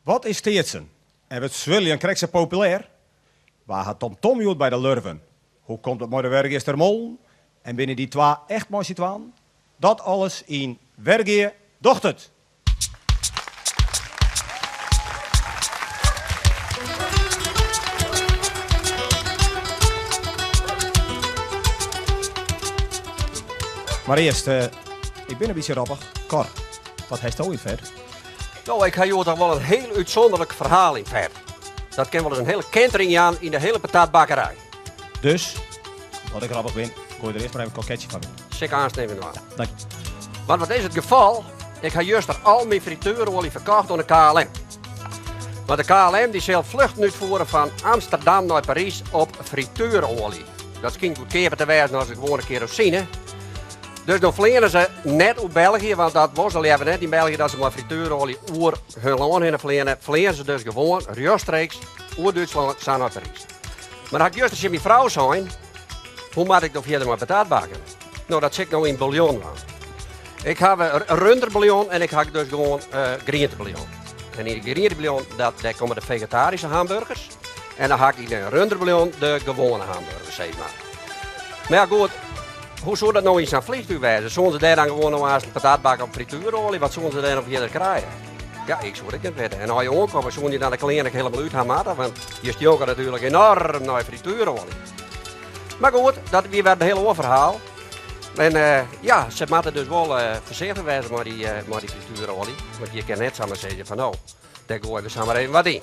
Wat is teertsen? En wat Zwillian krijgt ze populair? Waar gaat Tom uit bij de Lurven? Hoe komt het met de werkgeester Mol? En binnen die twee echt mooi zitwaan? Dat alles in Wergeer Dochtert. Maar eerst, ik ben een beetje rappig. Cor, wat heeft hij verder? Nou, ik ga je toch wel een heel uitzonderlijk verhaal in verder. Dat kan wel eens een hele kentering aan in de hele patatbakkerij. Dus, wat ik rappig ben, gooi je er eerst maar even een koketje van doen. Zeker aansnemen nou. Ja, dank je. Want wat is het geval? Ik ga juist er al mijn friteurolie verkocht door de KLM. Maar de KLM die zal vluchten uitvoeren van Amsterdam naar Parijs op friteurolie. Dat is geen goedkoper te wijzen als ik gewoon een kerosine. Dus dan vliegen ze net uit België, want dat was al even net in België dat ze maar friteurolie oer hun land heen vliegen. Vliegen ze dus gewoon rechtstreeks uit Duitsland naar Parijs. Maar dan ga ik juist als je mijn vrouw zijn, hoe moet ik dan verder maar patat bakken? Nou, dat zit nou in bouillon aan. Ik heb een runderbouillon en ik heb dus gewoon groentebouillon. En in de groentebouillon, daar komen de vegetarische hamburgers. En dan ga ik in de runderbouillon de gewone hamburgers, zeg maar. Maar ja, goed. Hoe zou dat nou in zijn vliegtuig wijzen? Zullen ze daar dan gewoon nog eens een patat bakken op frituurolie? Wat zullen ze daar nog verder krijgen? Ja, ik zou het niet weten. En als je aankomt, zullen je dan de kliniek helemaal uithaal. Want je stjoken natuurlijk enorm naar frituurolie. Maar goed, dat weer een heel ander verhaal. En ja, ze moeten dus wel voorzichtig wijzen met die frituurolie. Want je kan net samen zeggen van nou, daar gooien we samen even wat in.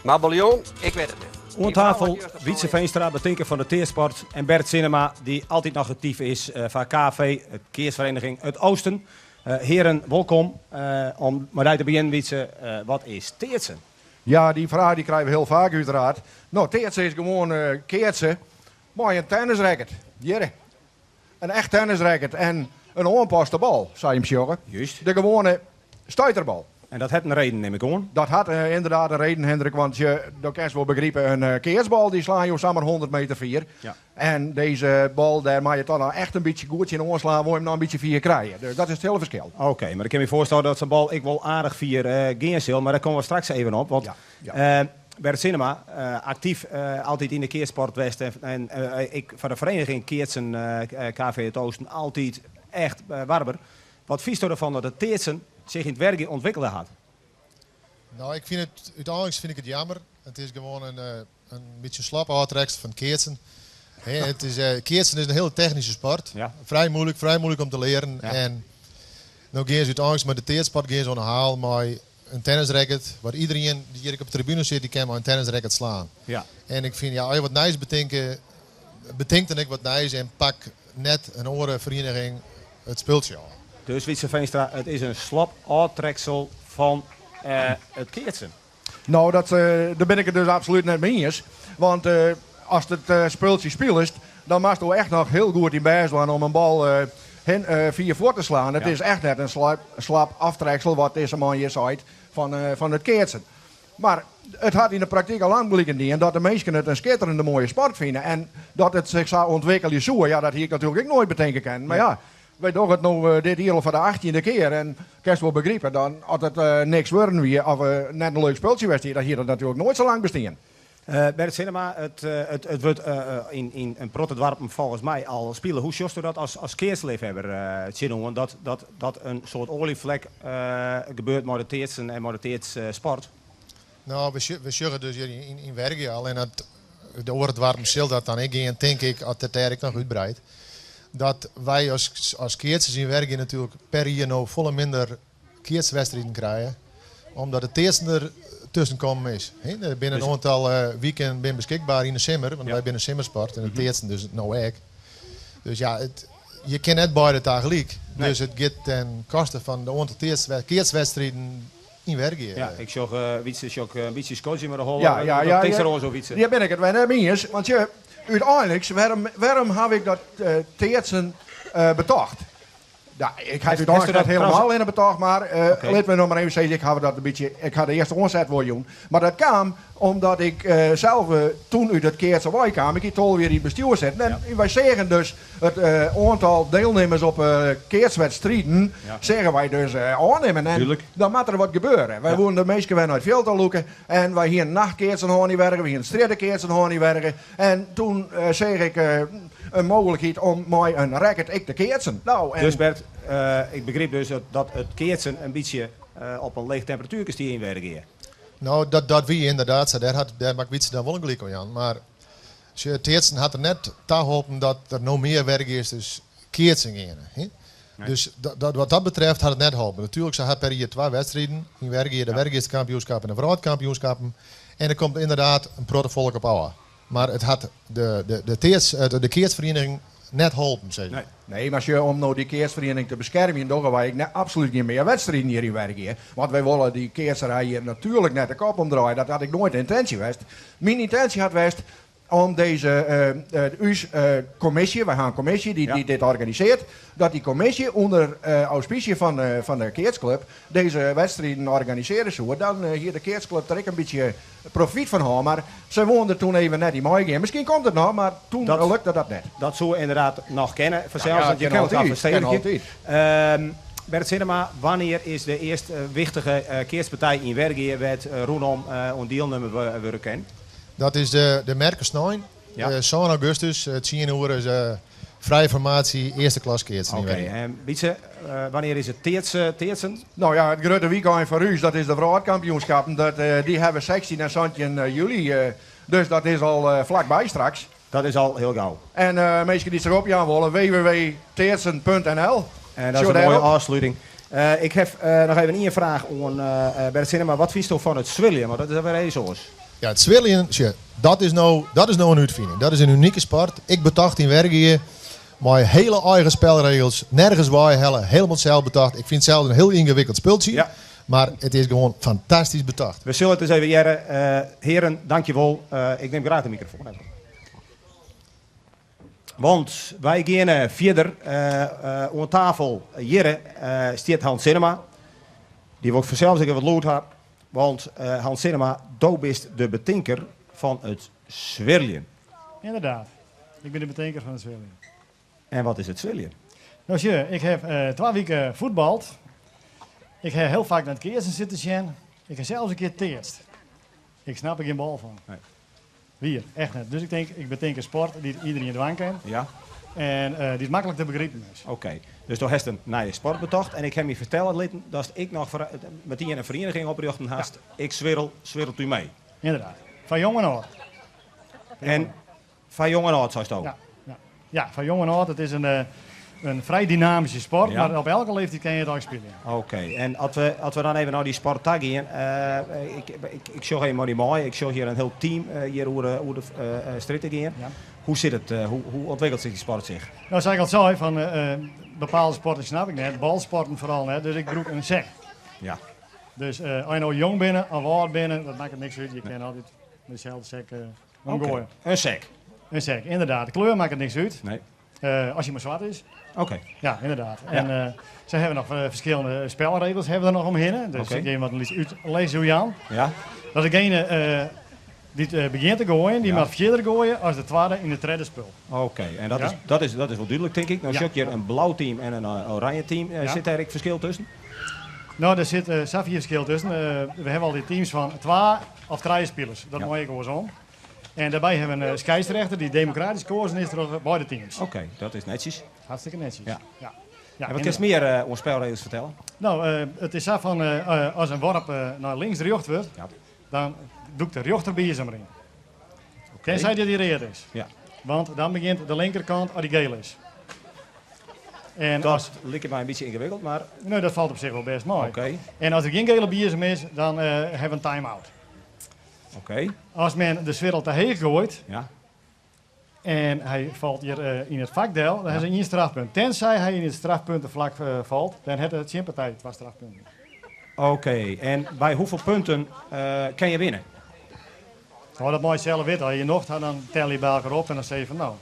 Maar bouillon, ik weet het niet. Aan tafel, Wietse Veenstra, betinker van de Teersport. En Bert Sinema, die altijd nog actief is van KV, het Keersvereniging Het Oosten. Heren, welkom. Om maar uit te beginnen, Wietse, wat is teertsen? Ja, die vraag die krijgen we heel vaak uiteraard. Nou, teertsen is gewoon keertsen, maar een tennisracket. Hier. Een echt tennisracket en een aanpaste bal, zou je hem zeggen. Juist. De gewone stuiterbal. En dat heeft een reden, neem ik aan. Dat had inderdaad een reden, Hendrik, want dat kan je wel begrijpen. Een keersbal die slaan je samen 100 meter 4. Ja. En deze bal, daar mag je toch nou echt een beetje goed in aanslaan, wil je hem nou een beetje 4 krijgen. Dus dat is het hele verschil. Oké, maar ik kan me voorstellen dat zo'n bal ik wel aardig 4 gaan zal, maar daar komen we straks even op. Want Bert Sinema, actief altijd in de keersport West en ik van de vereniging Keertsen KV Het Oosten altijd echt warmer. Wat vies je ervan dat de teertsen zich in het werk ontwikkeld had? Nou, uiteindelijk vind ik het jammer. Het is gewoon een beetje slap uitrekst van keertsen. Keertsen is een hele technische sport. Ja. Vrij moeilijk om te leren. Ja. En nou gaan ze uiteindelijk met de teersport aan de haal met een tennisracket. Waar iedereen die hier op de tribune zit, die kan maar een tennisracket slaan. Ja. En ik vind, ja, als je wat nice bedenkt dan ik wat nice en pak net een andere vereniging het speeltje aan. Dus Wietse Veenstra, het is een slap uittreksel van het keertsen. Nou, daar ben ik het dus absoluut net mee eens. Want als het speeltje speelt, dan mag je echt nog heel goed in bij zijn om een bal via voor te slaan. Het is echt net een slap aftreksel, wat is man je zei, van het keertsen. Maar het had in de praktijk al lang blijken en dat de mensen het een schitterende mooie sport vinden. En dat het zich zou ontwikkelen zo, ja, dat hier ik natuurlijk ook nooit bedenken kan. Maar ja, wij doen het nou dit hier al voor de 18e keer. En kan je wel begrijpen, dan had het niks worden weer, of net een leuk speeltje was, dat hier dat natuurlijk nooit zo lang bestaan. Bert Sinema, het wordt in een Protterdwarpen volgens mij al spelen. Hoe sjost u dat als keersliefhebber, Tjinong, dat een soort olievlek gebeurt met de teertsen en met de teertsport? Nou, we zeggen dus hier in Wergen al. En de Oortwarpen zal dat dan ik denk ik, als het eigenlijk nog uitbreidt. Dat wij als keertjes in Wergen natuurlijk per jaar nou volle minder keertswedstrijden krijgen. Omdat de teertsen er tussen komen is. Er binnen een aantal weekenden ben beschikbaar in de simmer. Want wij zijn een simmersport en de teertsen dus nou ook. Dus ja, je kan net beide tegelijk. Nee. Dus het gaat ten koste van de aantal keertswedstrijden in Wergen. Ja, ik zag Wietse ook een beetje scotje met de hol. Ja. Zo Wietse. Daar ben ik het wel net mee eens. Want uiteindelijk, waarom heb ik dat teertsen betocht? Ja, ik had het nog niet helemaal in het betoog, maar laten we nog maar even zeggen, ik had de eerste onzet voor doen. Maar dat kwam omdat ik zelf toen uit het Keertse Wijk kwam, ik hier tol weer in het bestuur zitten. En wij zeggen dus het aantal deelnemers op Keertswedstrijden, zeggen wij dus aannemen. En dan moet er wat gebeuren. Wij wonen de meeste weer naar het veld te loeken en wij hier nachtkeertsen gaan niet werken, we hier strijdenkeertsen gaan niet werken. En toen zeg ik een mogelijkheid om mij een racket te keertsen. Nou, en dus Bert, ik begreep dus dat het keertsen een beetje op een leeg temperatuur is die in werken. Nou, dat wie inderdaad, daar maakt Wietse dan wel een gelijk aan. Maar Teertsen had er net te hopen dat er nog meer werk is, dus keertsen in. Nee. Dus wat dat betreft had het net hopen. Natuurlijk, ze had per jaar 2 wedstrijden in werken, de werkgeverskampioenschap en de vrouwenkampioenschappen. En er komt inderdaad een protovolk op ouwe. Maar het had de keertsvereniging net geholpen, zeg je. Nee, maar om nou die keersvereniging te beschermen, dan wij ik absoluut niet meer wedstrijden hier in werken. Want wij willen die keerserij hier natuurlijk net de kop omdraaien. Dat had ik nooit de intentie geweest. Mijn intentie had geweest om deze commissie, wij gaan een commissie die dit organiseert, dat die commissie onder auspicie van de Keertsclub deze wedstrijden organiseren zou. Dan hier de Keertsclub er ik een beetje profiet van had, maar ze woonden toen even net in Mooigeer. Misschien komt het nog, maar toen lukte dat net. Dat zou je inderdaad nog kennen, vanzelfs, want je kan het afverstedelijken. Bert Sinema, wanneer is de eerste wichtige keerspartij in Wergeer werd rondom een deelnemer worden kennen? Dat is de Merkensnijn. 7 augustus, 10 uur is vrije formatie, eerste klas keertsen. Oké, en Wietse, wanneer is het Teertsen? Nou ja, het grote weekend voor u, dat is de vrouwenkampioenschappen. Die hebben 16 en 17 juli, dus dat is al vlakbij straks. Dat is al heel gauw. En mensen die zich op willen, www.teertsen.nl. En dat is een mooie afsluiting. Ik heb nog even een vraag aan Bert Sinema. Wat vies je van het zwillen? Maar dat is weer eens zoals. Ja, het zwillen, dat is nou een uitvinding. Dat is een unieke sport. Ik betacht in Wergeer, maar hele eigen spelregels, nergens waaien, helemaal zelf betacht. Ik vind het zelf een heel ingewikkeld speeltje, maar het is gewoon fantastisch betacht. We zullen het eens even jaren. Heren, dankjewel. Ik neem graag de microfoon even. Want wij gaan verder aan tafel. Hier staat Hans Sinema. Die wordt vanzelf even wat lood had. Want Hans Sinema, du bist de betinker van het zwirlen. Inderdaad, ik ben de betinker van het zwirlen. En wat is het zwirlen? Nou, ik heb 2 weken voetbald. Ik heb heel vaak naar het keersen zitten zien. Ik heb zelfs een keer teerst. Ik snap er geen bal van. Nee. Hier, echt niet. Dus ik denk, ik betink een sport die iedereen dwang kan. Ja. En die is makkelijk te begrijpen is. Oké. Dus toen heeft een naar je sport betocht. En ik heb me vertellen dat ik nog met die een vereniging oprichten haast. Ja. Ik zwirrelt u mee. Inderdaad. Van jong en oud. En van jong en oud, zoals het ook? Ja, van jong en oud. Het is een vrij dynamische sport, maar op elke leeftijd kan je het ook spelen. Oké, en als we dan even naar die sport gaan, ik zie hier maar die mooi, ik zie hier een heel team hier hoe de stritten gaan. Ja. Hoe zit het, hoe ontwikkelt zich die sport zich? Nou, zeg ik al zo, van bepaalde sporten snap ik net, balsporten vooral net, dus ik broek een sec. Ja. Dus als je nou jong bent, of oud bent, dat maakt het niks uit, je kan altijd dezelfde sec omgooien. Een sec? Een sec, inderdaad. De kleur maakt het niks uit. Nee. Als je maar zwart is. Oké. Ja, inderdaad. Ja. En ze hebben nog verschillende spelregels hebben er nog omheen. Dus ik geef wat lezen hoe je aan. Ja. Dat degene die begint te gooien, die mag verder gooien als de tweede in de derde spul. Oké, en dat is wel duidelijk, denk ik. Nou zie je een blauw team en een oranje team. Zit daar eigenlijk verschil tussen? Nou, er zit zelf hier verschil tussen. We hebben al die teams van 2 of 3 spelers. Dat moet ik gewoon zo. En daarbij hebben we een scheidsrechter die democratisch kozen is door beide teams. Oké, dat is netjes. Hartstikke netjes. Ja. En wat kun je meer over spelregels vertellen? Nou, het is zo van als een worp naar links gejocht wordt, dan doe ik de rechter bij je maar in. Tenzij die reed is. Ja. Want dan begint de linkerkant als die geel is. En dat lijkt mij een beetje ingewikkeld, maar... Nee, dat valt op zich wel best mooi. Okay. En als er geen gele bier is, dan hebben we een time-out. Oké. Als men de zwirrel te heeg gooit en hij valt hier in het vakdeel, dan is er 1 strafpunt. Tenzij hij in het strafpuntenvlak valt, dan heeft het zijn partij 2 strafpunten. Oké, en bij hoeveel punten kan je winnen? Nou, dat moet je zelf weten. Als je nog dan tel je bij elkaar op en dan zeg je van nou.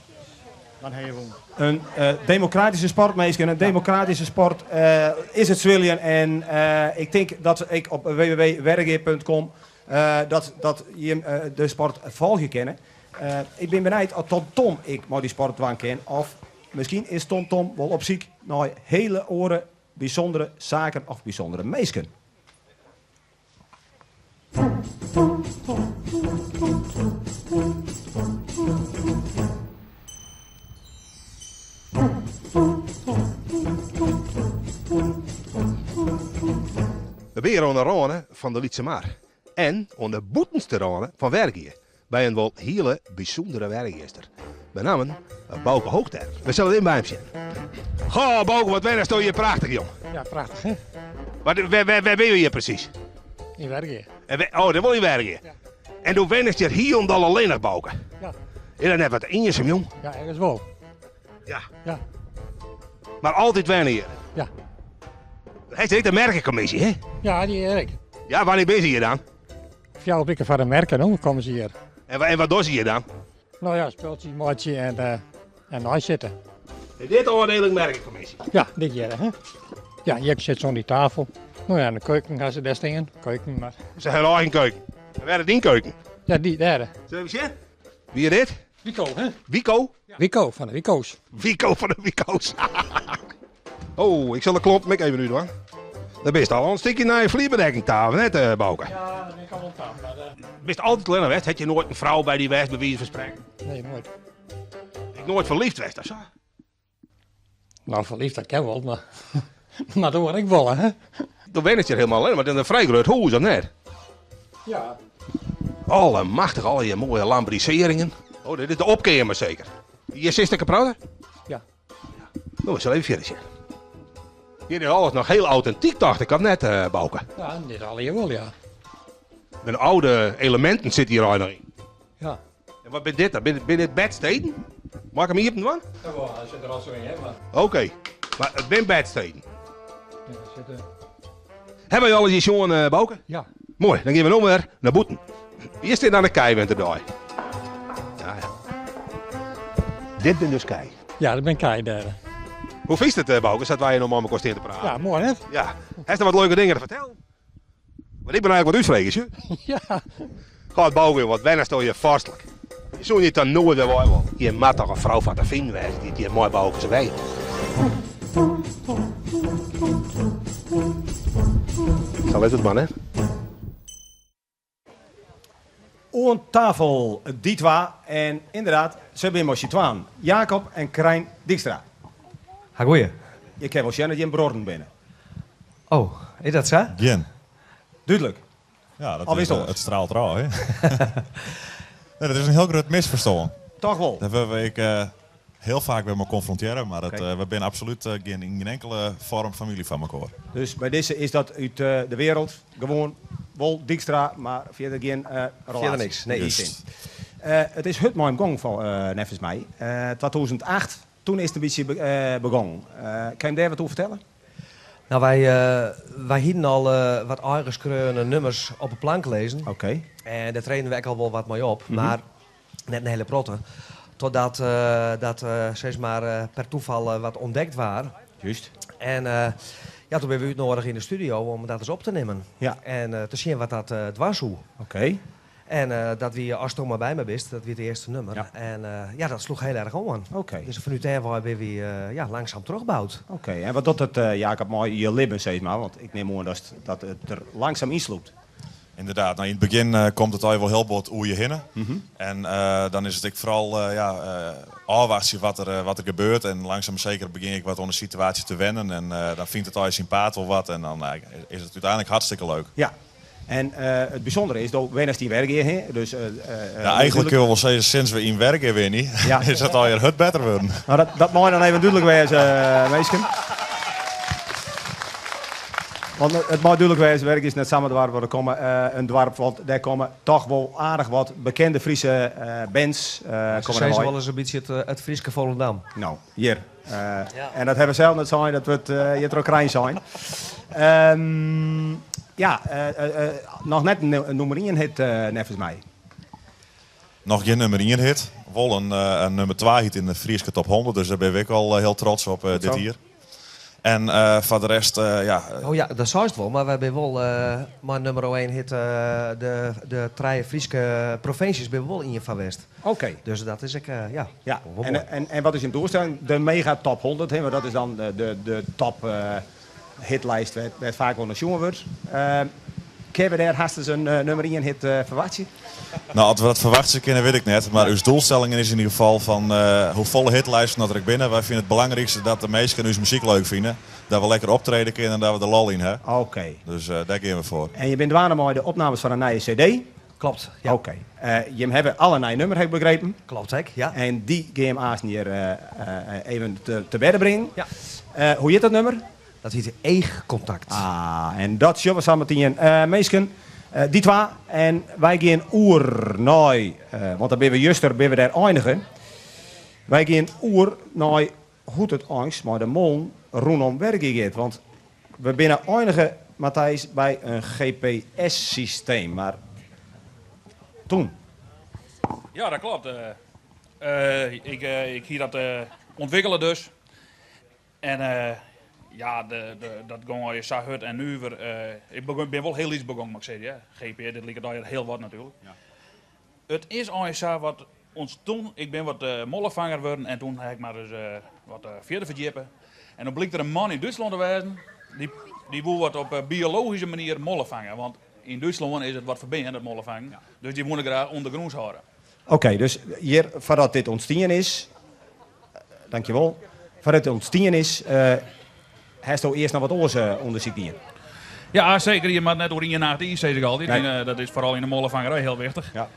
Dan heb je gewonnen. Een democratische sport, meestal. Een democratische sport is het zwillen. En ik denk dat ik op www.wergeer.com dat je de sport volgen kennen. Ik ben benieuwd of Tom ik maar die sport dwang ken. Of misschien is Tom wel op ziek naar hele oren bijzondere zaken of bijzondere meesken. We zijn aan de randen van de Lietse Mar. En aan de boetenste randen van Wergeer. Bij een wel hele bijzondere werkgeester. Bij namen Bouke Hoogterp. We zullen het in bij hem zien. Goh, Bouke, wat ben je hier prachtig, jong. Ja, prachtig, hè? Waar ben je hier precies? In Wergeer. Oh, daar wil je Wergeer. Ja. En toen ben je hier om dan alleen nog, Bouke. Ja. Is dat net wat in je, jong? Ja, ergens wel. Ja. Ja. Maar altijd wennen hier. Ja. Hij is de merkencommissie, hè? Ja, die Erik. Ja, wanneer ben je hier dan? 4 weken van de merken, hoe komen ze hier? En wat doen ze hier dan? Nou ja, speeltje, maatje en nooit zitten. Is dit onderdeel merkencommissie? Ja, dit hier, hè? Ja, je zit zo aan die tafel. Nou ja, in de keuken gaan ze des dingen. Keuken, maar... Ze hebben eigen keuken. We werden die keuken. Ja, die derde. Zullen we zien? Wie is dit? Wico, hè? Wico? Ja. Wico, van de Wico's. Wico van de Wico's. Oh, ik zal de klomp Mick even nu doen. Dat best al een stukje naar je vlierbedekking tafel, net Bouke? Ja, dat ben ik al op tafel. Maar, Best altijd alleen west. Had je nooit een vrouw bij die west bij wie je verspreken? nee, nooit. Ik nooit verliefd west, of zo? Nou, verliefd, dat ken wel, maar... maar dat hoor ik wel, hè? Toen ben ik je helemaal alleen, maar in een vrij groot huis, of net? Ja. Allemachtig, al je mooie lambriseringen. Oh, dit is de opkamer zeker. Je zuster praten? Ja. Nou, we zullen even verder zien. Hier is alles nog heel authentiek, dacht ik, of net, Bouke? Ja, dit al hier wel, ja. Met oude elementen zit hier al nog in. Ja. En wat ben dit dan? Ben dit bedsteden? Mag ik hem hier op doen? Ja, hij zit er al zo in, hè, maar... Oké, maar het ben bedsteden. Ja, zitten... Hebben we alles hier jongen, Bouke? Ja. Mooi, dan gaan we nog weer naar Boeten. Hier staat aan de kei erbij. Ja, ja. Dit ben dus kei. Ja, dat ben ik derde. Hoe vies het, Bouke? Zat wij nog maar met elkaar te praten? Ja, mooi, hè? Ja. Heeft er wat leuke dingen te vertellen? Want ik ben eigenlijk wat uitvregers, hè? Ja. Gaat Bouke, wat wennen stel je vastelijk. Je zou niet dan nooit weer wel. Je moet toch een vrouw van de vinden wezen die mooi Bouke ze weet. Zo is het, man, hè? Aan tafel die twee. En inderdaad, ze zijn Mosje Twaan. Jacob en Krijn Dijkstra. Ha, goeie. Ik heb wel zien dat je in Brorden binnen. Oh, is dat zo? Gin. Duidelijk. Ja, dat Al is, wist het. het straalt raar, hè? Nee, dat is een heel groot misverstand. Toch wel. Daar hebben we heel vaak met me confronteren, maar Oké. we zijn absoluut geen enkele vorm familie van elkaar. Dus bij deze is dat uit de wereld. Gewoon wel Dijkstra, maar verder geen relatie. Verder niks. Nee, Juist. iets in. Het is het mooi gang van nevens mij. 2008, toen is het een beetje begonnen. Kan je daar wat over vertellen? Nou, wij hielden al wat aangeschreven nummers op een plank lezen. Oké. En daar trainen we ook al wel wat mee op. Maar net een hele protte. Totdat steeds maar per toeval wat ontdekt waren. Juist. En ja, toen ben we uitgenodigd in de studio om dat eens op te nemen. Ja. En te zien wat dat dwars hoe. Oké. En dat wie als Tom maar bij me wist, dat wie het eerste nummer. Ja. En ja, dat sloeg heel erg aan. Oké. Dus vanuit daar hebben we ja, langzaam terugbouwd. Oké. En wat doet het, Jacob, mooi je lippen, zeg maar? Want ik neem aan dat het er langzaam insloept. Inderdaad, nou, in het begin komt het al wel heel bot hoe je hinnen. En dan is het ik vooral afwachten wat er gebeurt. En langzaam maar zeker begin ik wat onder de situatie te wennen. En dan vindt het al je sympaat wel wat. En dan is het uiteindelijk hartstikke leuk. Ja. En het bijzondere is dat Wennes die werken hier. Dus, Ja, eigenlijk kunnen we wel zeggen, sinds we in werken weer niet, Ja. is het alweer het beter worden. Nou, dat moet dan even duidelijk wezen, meisken. Want het moet duidelijk wezen, werk is net samen dorp waar er komen. Een dorp, want daar komen toch wel aardig wat bekende Friese bands. Ze komen zijn erbij. wel eens een beetje het Frieske Volendam. Nou, hier. En dat hebben we zelf net zijn, dat we het je er ook rein zijn. Ja, nog net een nummer 1 hit, nevens mij. Nog geen nummer 1 hit, wel een nummer 2 hit in de Frieske top 100. Dus daar ben ik wel heel trots op dit hier. En voor de rest, ja... Oh ja, dat zou het wel. Maar we hebben wel maar nummer 1 hit de 3 Friese provincies ben we wel in je van West. Oké. Dus dat is ik, ja. Ja. En wat is in doelstelling? De mega top 100, hè, maar dat is dan de top hitlijst waar vaak wel naar jongen wordt. Kunnen we daar haast een nummer 1 hit verwachten? Nou, als we dat verwachten kunnen, weet ik net. Maar uw doelstelling is in ieder geval van hoe volle hitlijsten dat er binnen. Wij vinden het belangrijkste dat de meesten uw muziek leuk vinden. Dat we lekker optreden kunnen en dat we de lol in hebben. Oké. Dus daar gaan we voor. En je bent waar mooi de opnames van een nieuwe cd? Klopt, ja. Oké. Je hebben alle nieuwe nummer, heb ik begrepen. Klopt, hè? Ja. En die GMA's hier even te bedden brengen. Ja. Hoe heet dat nummer? Dat heet Eegcontact. En dat is Jobbe Sametien. Meesken, die twee. En wij gaan oer naar, want dan ben we juster, ben we daar eindigen. Wij gaan oer naar hoe het angst, maar de mol rondom werken gaat. Want we binnen eindigen, Matthijs, bij een GPS-systeem. Maar toen. Ja, dat klopt. Ik hier dat ontwikkelen dus. En ja, dat gewoon je zag het en nu weer. Ik ben wel heel iets begonnen, maar ik zei ja, GPS, dit ligt daar heel wat natuurlijk. Ja. Het is al zo wat ons toen, ik ben wat mollenvanger geworden en toen heb ik maar dus wat verder verdiepen. En dan bleek er een man in Duitsland te wezen, die wil wat op biologische manier mollen vangen. Want in Duitsland is het wat verbindend, het mollen vangen. Ja. Dus die moet ik graag ondergronds houden. Oké, dus hier, voordat dit ontstaan is, dankjewel, voordat dit ontstaan is, heeft je eerst nog wat oors onderzoek hier? Ja, zeker. Je moet net door in je nacht iets, zeg ik altijd. Nee. En, dat is vooral in de mollenvangerij heel wichtig. Ja.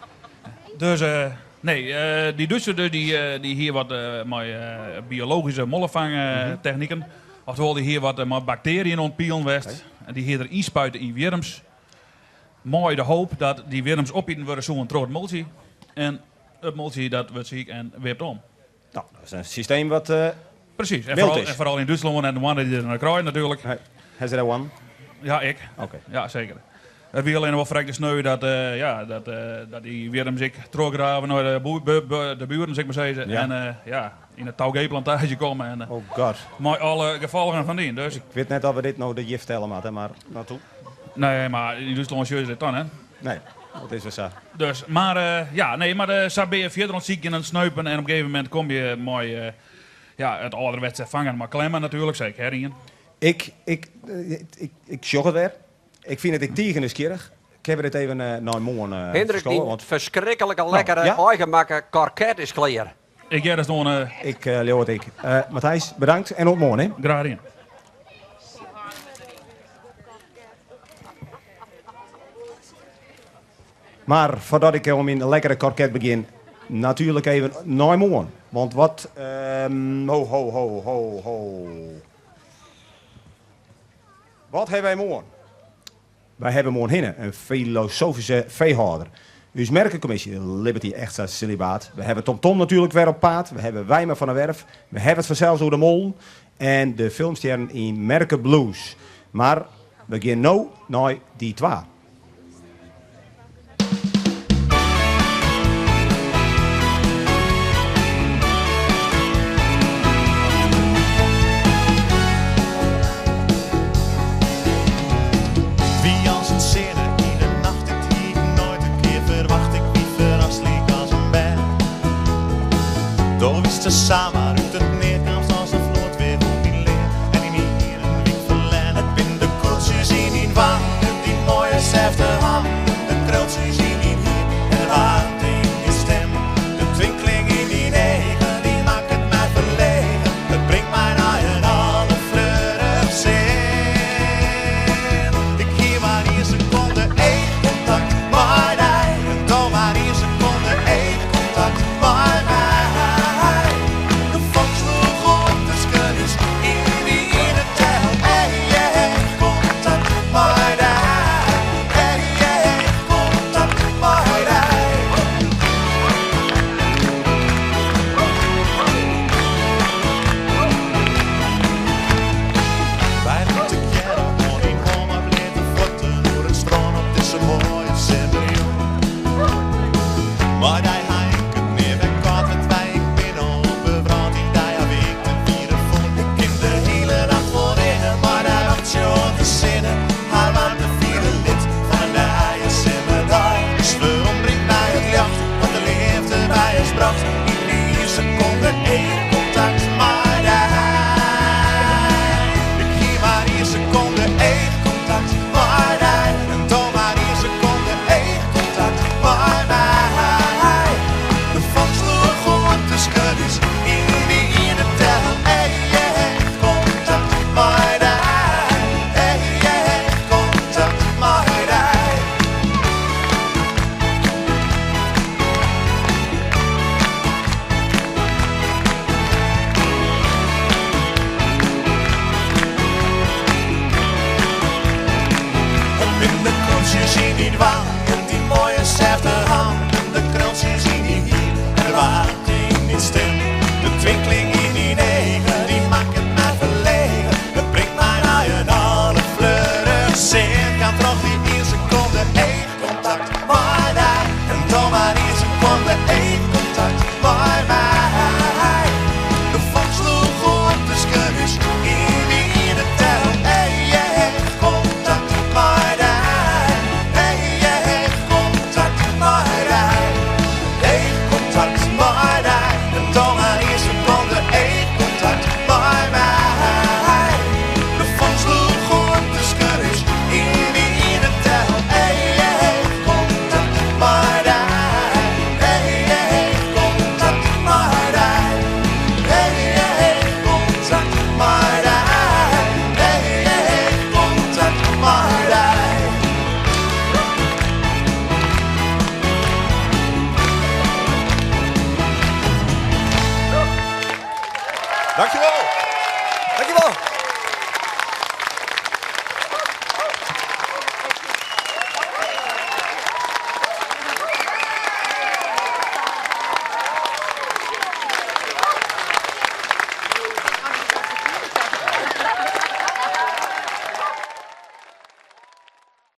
Dus die Duitsers die hier wat met biologische mollenvangtechnieken, oftewel die hier wat met bacteriën ontpielen west, en die hier erin spuiten in wurms. Mooi de hoop dat die wurms opeten worden zo'n troot multi. En het multi dat wordt ziek en weert om. Nou, dat is een systeem wat precies. En vooral in Duitsland en de mannen die er naar krijgen natuurlijk. Has er one? Ja, ik. Oké. Ja, zeker. Het wil alleen wel vrij sneu dat, dat die wurms zich teruggraven naar de buren, zeg maar zeggen. Ja. En in het touwgeeplantage komen. En, oh god. Maar alle gevolgen van die. Dus. Ik weet net dat we dit nou de jif tellen moeten, maar naartoe. Nee, maar in Duitsland is het dan, hè? Nee, dat is wel zo. Dus, maar zo ben je verder ontziek in het snuipen en op een gegeven moment kom je mooi het ouderwetse vangen, maar klemmen natuurlijk, zeker herringen. Ik sjog het weer. Ik vind het ik tegen nieuwsgierig. Ik heb het even naar morgen Hendrik, die verschrikkelijke lekkere eigemakke karket is klaar. Ik ga dus nog ik leeuw het ik. Matthijs, bedankt en op morgen. Graag gedaan. Maar voordat ik om in een lekkere karket begin, natuurlijk even naar morgen. Want wat... Wat hebben wij morgen? Wij hebben morgen een filosofische veehouder. Dus merkencommissie Liberty Extra Celibaat. We hebben Tom natuurlijk weer op paard. We hebben Wijmer van der Werf. We hebben het vanzelfs door de mol. En de filmsterren in Merken Blues. Maar we gaan nu naar die twee. Samen uit het neerkamp als een vloot weer op in leer. En in hier een week verleden. Het bin de koetsjes in die wangen, die mooie niet waar.